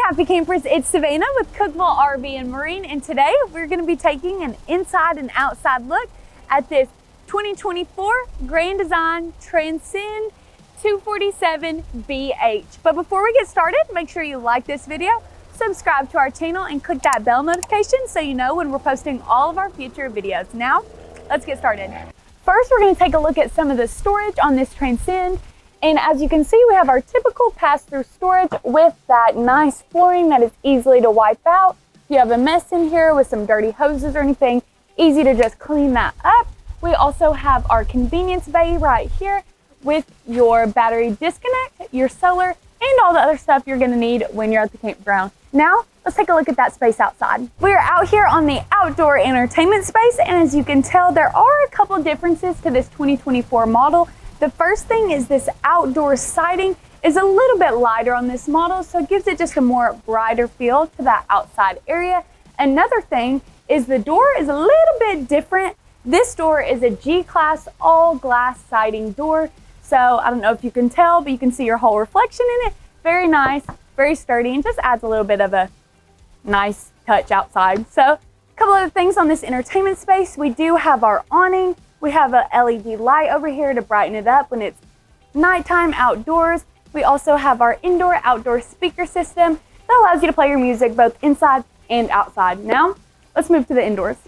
happy campers, it's Savannah with Cookeville RV and Marine, and today we're going to be taking an inside and outside look at this 2024 Grand Design Transcend 247BH. But before we get started, make sure you like this video, subscribe to our channel, and click that bell notification so you know when we're posting all of our future videos. Now, let's get started. First, we're going to take a look at some of the storage on this Transcend. And as you can see, we have our typical pass-through storage with that nice flooring that is easily to wipe out. If you have a mess in here with some dirty hoses or anything, easy to just clean that up. We also have our convenience bay right here with your battery disconnect, your solar, and all the other stuff you're gonna need when you're at the campground. Now, let's take a look at that space outside. We're out here on the outdoor entertainment space, and as you can tell, there are a couple differences to this 2024 model. The first thing is this outdoor siding is a little bit lighter on this model, so it gives it just a more brighter feel to that outside area. Another thing is the door is a little bit different. This door is a G-Class all glass siding door. So I don't know if you can tell, but you can see your whole reflection in it. Very nice, very sturdy, and just adds a little bit of a nice touch outside. So a couple other things on this entertainment space. We do have our awning. We have a LED light over here to brighten it up when it's nighttime outdoors. We also have our indoor-outdoor speaker system that allows you to play your music both inside and outside. Now, let's move to the indoors.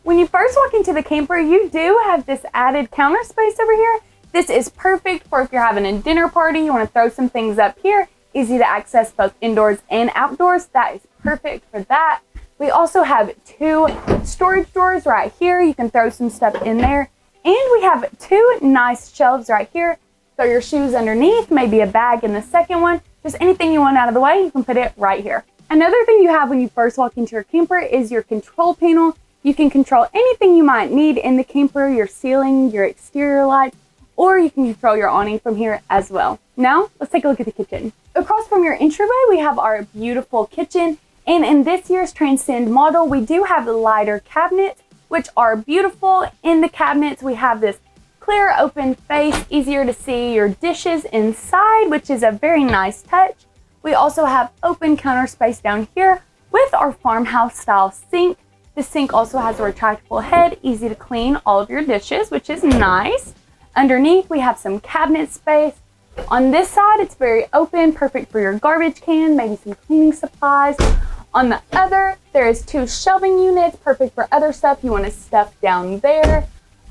When you first walk into the camper, you do have this added counter space over here. This is perfect for if you're having a dinner party, you want to throw some things up here, easy to access both indoors and outdoors. That is perfect for that. We also have two storage drawers right here. You can throw some stuff in there. And we have two nice shelves right here. Throw your shoes underneath, maybe a bag in the second one. Just anything you want out of the way, you can put it right here. Another thing you have when you first walk into your camper is your control panel. You can control anything you might need in the camper, your ceiling, your exterior lights, or you can control your awning from here as well. Now, let's take a look at the kitchen. Across from your entryway, we have our beautiful kitchen. And in this year's Transcend model, we do have the lighter cabinets, which are beautiful. In the cabinets, we have this clear open face, easier to see your dishes inside, which is a very nice touch. We also have open counter space down here with our farmhouse style sink. The sink also has a retractable head, easy to clean all of your dishes, which is nice. Underneath, we have some cabinet space. On this side, it's very open, perfect for your garbage can, maybe some cleaning supplies. On the other, there is two shelving units, perfect for other stuff you want to stuff down there.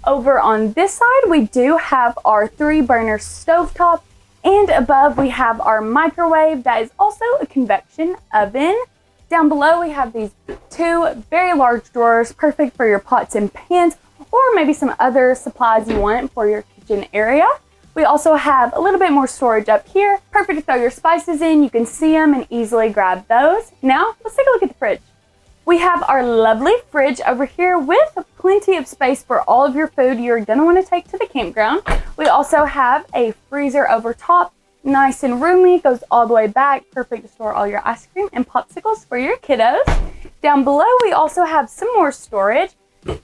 Over on this side, we do have our 3-burner stovetop, and above we have our microwave that is also a convection oven. Down below, we have these two very large drawers, perfect for your pots and pans, or maybe some other supplies you want for your kitchen area. We also have a little bit more storage up here. Perfect to throw your spices in. You can see them and easily grab those. Now, let's take a look at the fridge. We have our lovely fridge over here with plenty of space for all of your food you're gonna want to take to the campground. We also have a freezer over top, nice and roomy, goes all the way back, perfect to store all your ice cream and popsicles for your kiddos. Down below, we also have some more storage.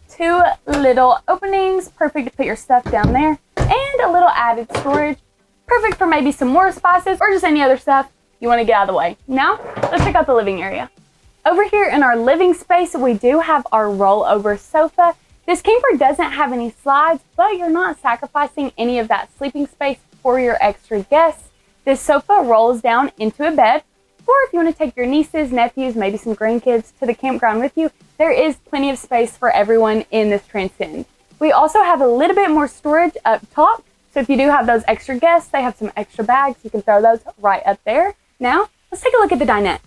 Two little openings, perfect to put your stuff down there, and a little added storage, perfect for maybe some more spices or just any other stuff you want to get out of the way. Now, let's check out the living area. Over here in our living space, we do have our rollover sofa. This camper doesn't have any slides, but you're not sacrificing any of that sleeping space for your extra guests. This sofa rolls down into a bed, or if you want to take your nieces, nephews, maybe some grandkids to the campground with you, there is plenty of space for everyone in this Transcend. We also have a little bit more storage up top. So if you do have those extra guests, they have some extra bags. You can throw those right up there. Now, let's take a look at the dinette.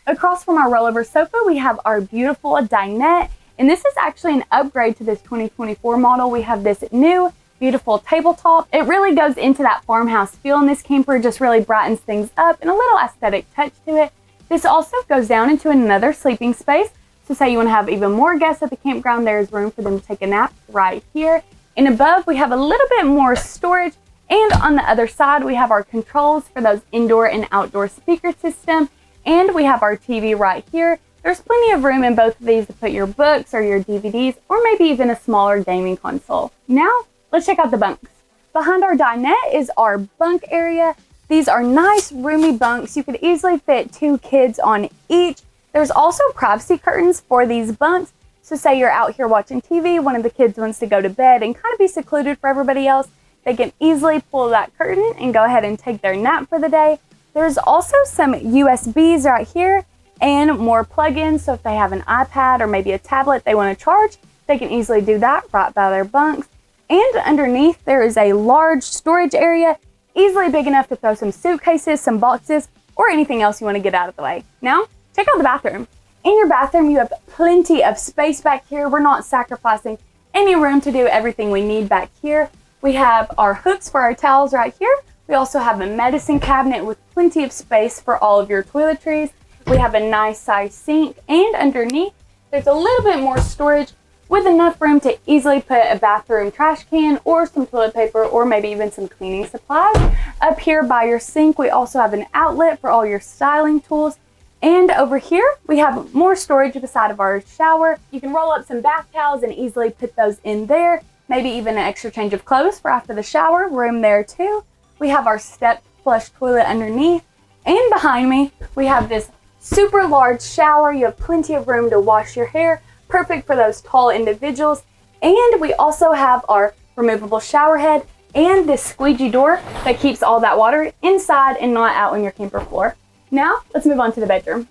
Across from our rollover sofa, we have our beautiful dinette. And this is actually an upgrade to this 2024 model. We have this new beautiful tabletop. It really goes into that farmhouse feel in this camper, just really brightens things up and a little aesthetic touch to it. This also goes down into another sleeping space. So say you want to have even more guests at the campground, there's room for them to take a nap right here. And above, we have a little bit more storage. And on the other side, we have our controls for those indoor and outdoor speaker system. And we have our TV right here. There's plenty of room in both of these to put your books or your DVDs, or maybe even a smaller gaming console. Now, let's check out the bunks. Behind our dinette is our bunk area. These are nice, roomy bunks. You could easily fit 2 kids on each. There's also privacy curtains for these bunks. So say you're out here watching TV, one of the kids wants to go to bed and kind of be secluded for everybody else, they can easily pull that curtain and go ahead and take their nap for the day. There's also some USBs right here and more plugins. So if they have an iPad or maybe a tablet they want to charge, they can easily do that right by their bunks. And underneath there is a large storage area, easily big enough to throw some suitcases, some boxes, or anything else you want to get out of the way. Now, check out the bathroom. In your bathroom, you have plenty of space back here. We're not sacrificing any room to do everything we need back here. We have our hooks for our towels right here. We also have a medicine cabinet with plenty of space for all of your toiletries. We have a nice size sink, and underneath, there's a little bit more storage with enough room to easily put a bathroom trash can or some toilet paper or maybe even some cleaning supplies. Up here by your sink, we also have an outlet for all your styling tools. And over here, we have more storage beside of our shower. You can roll up some bath towels and easily put those in there. Maybe even an extra change of clothes for after the shower, room there too. We have our step flush toilet underneath. And behind me, we have this super large shower. You have plenty of room to wash your hair, perfect for those tall individuals. And we also have our removable shower head and this squeegee door that keeps all that water inside and not out on your camper floor. Now, let's move on to the bedroom.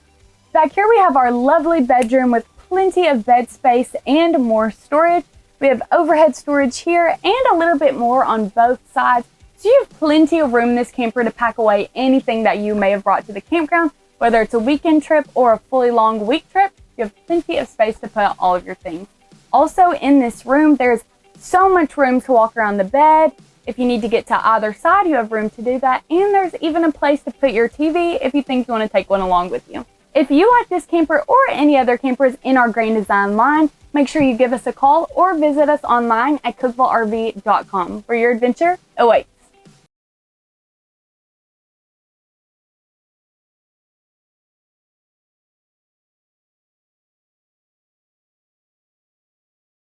Back here we have our lovely bedroom with plenty of bed space and more storage. We have overhead storage here and a little bit more on both sides. So you have plenty of room in this camper to pack away anything that you may have brought to the campground, whether it's a weekend trip or a fully long week trip. You have plenty of space to put all of your things. Also in this room, there's so much room to walk around the bed. If you need to get to either side, you have room to do that. And there's even a place to put your TV if you think you want to take one along with you. If you like this camper or any other campers in our Grand Design line, make sure you give us a call or visit us online at cookevilleRV.com. For your adventure awaits.